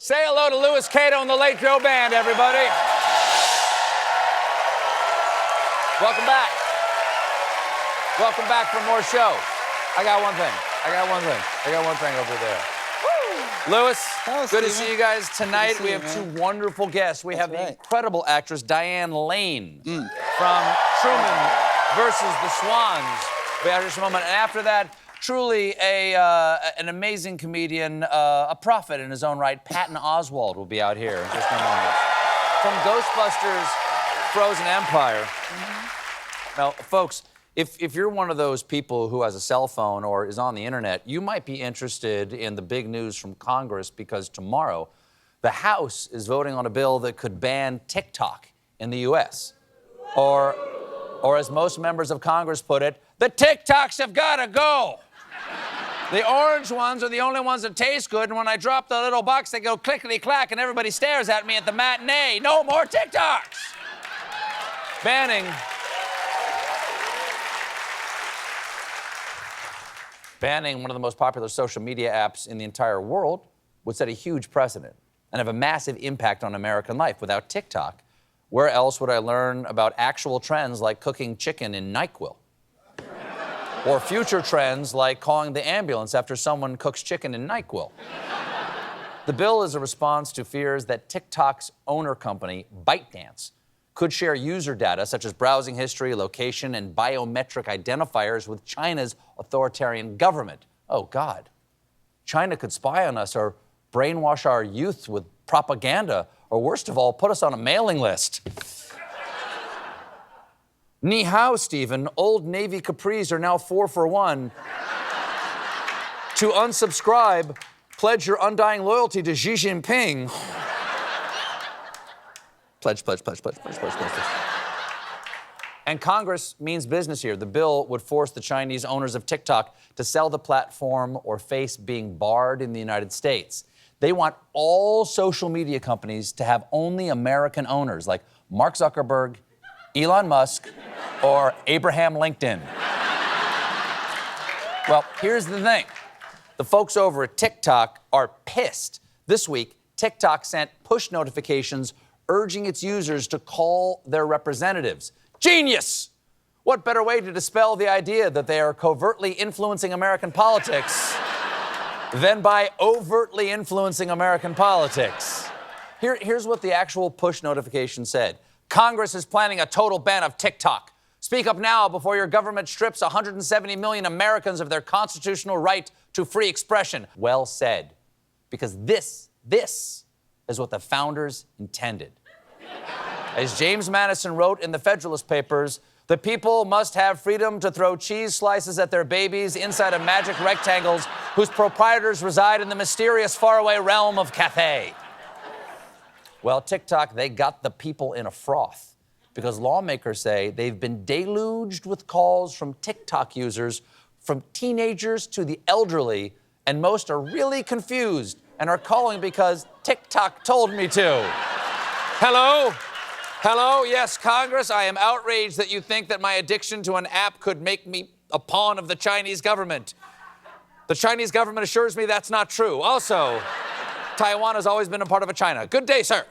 Say hello to Louis Cato and the Late Joe Band, everybody. Welcome back. Welcome back for more show. I got one thing over there. Louis, Hello, good to Stephen. see you guys tonight. We you, have two man. wonderful guests. We have the right. incredible actress Diane Lane from Truman versus the Swans. We have just a moment. And after that, truly an amazing comedian, a prophet in his own right, Patton Oswalt will be out here in just a moment. From Ghostbusters Frozen Empire. Now, folks, if you're one of those people who has a cell phone or is on the internet, you might be interested in the big news from Congress because tomorrow, the House is voting on a bill that could ban TikTok in the U.S. Or as most members of Congress put it, the TikToks have got to go. The orange ones are the only ones that taste good, and when I drop the little box, they go clickety-clack, and everybody stares at me at the matinee. No more TikToks! Banning one of the most popular social media apps in the entire world would set a huge precedent and have a massive impact on American life. Without TikTok, where else would I learn about actual trends like cooking chicken in NyQuil? Or future trends like calling the ambulance after someone cooks chicken in NyQuil? The bill is a response to fears that TikTok's owner company, ByteDance, could share user data such as browsing history, location, and biometric identifiers with China's authoritarian government. Oh, God. China could spy on us or brainwash our youth with propaganda, or worst of all, put us on a mailing list. Ni hao, Stephen. Old Navy capris are now 4 for 1. To unsubscribe, pledge your undying loyalty to Xi Jinping. Pledge. And Congress means business here. The bill would force the Chinese owners of TikTok to sell the platform or face being barred in the United States. They want all social media companies to have only American owners, like Mark Zuckerberg, Elon Musk, or Abraham Lincoln. Well, here's the thing. The folks over at TikTok are pissed. This week, TikTok sent push notifications urging its users to call their representatives. Genius! What better way to dispel the idea that they are covertly influencing American politics than by overtly influencing American politics? Here's what the actual push notification said. Congress is planning a total ban of TikTok. Speak up now before your government strips 170 million Americans of their constitutional right to free expression. Well said. Because this is what the founders intended. As James Madison wrote in the Federalist Papers, the people must have freedom to throw cheese slices at their babies inside of magic rectangles whose proprietors reside in the mysterious faraway realm of Cathay. Well, TikTok, they got the people in a froth because lawmakers say they've been deluged with calls from TikTok users, from teenagers to the elderly, and most are really confused and are calling because TikTok told me to. Hello? Hello? Yes, Congress, I am outraged that you think that my addiction to an app could make me a pawn of the Chinese government. The Chinese government assures me that's not true. Also, Taiwan has always been a part of China. Good day, sir.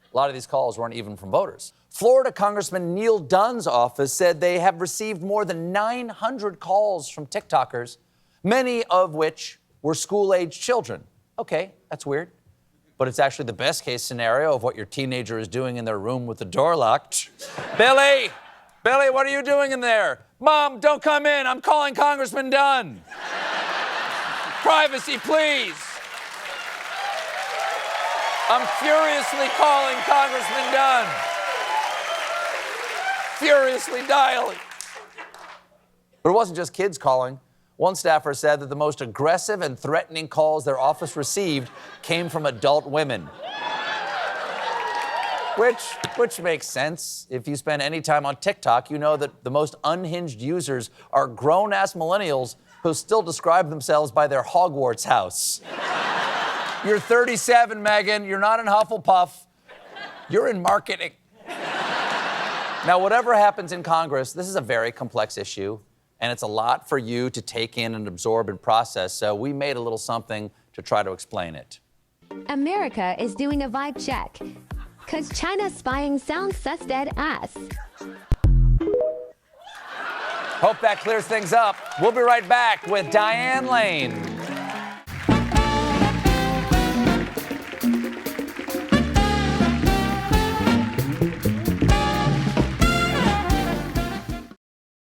A lot of these calls weren't even from voters. Florida Congressman Neil Dunn's office said they have received more than 900 calls from TikTokers, many of which were school-aged children. Okay, that's weird. But it's actually the best-case scenario of what your teenager is doing in their room with the door locked. Billy, what are you doing in there? Mom, don't come in. I'm calling Congressman Dunn. Privacy, please. I'm furiously calling Congressman Dunn. Furiously dialing. But it wasn't just kids calling. One staffer said that the most aggressive and threatening calls their office received came from adult women. Which makes sense. If you spend any time on TikTok, you know that the most unhinged users are grown-ass millennials who still describe themselves by their Hogwarts house. You're 37, Megan. You're not in Hufflepuff. You're in marketing. Now, whatever happens in Congress, this is a very complex issue, and it's a lot for you to take in and absorb and process. So we made a little something to try to explain it. America is doing a vibe check, cause China's spying sounds sus dead ass. Hope that clears things up. We'll be right back with Diane Lane.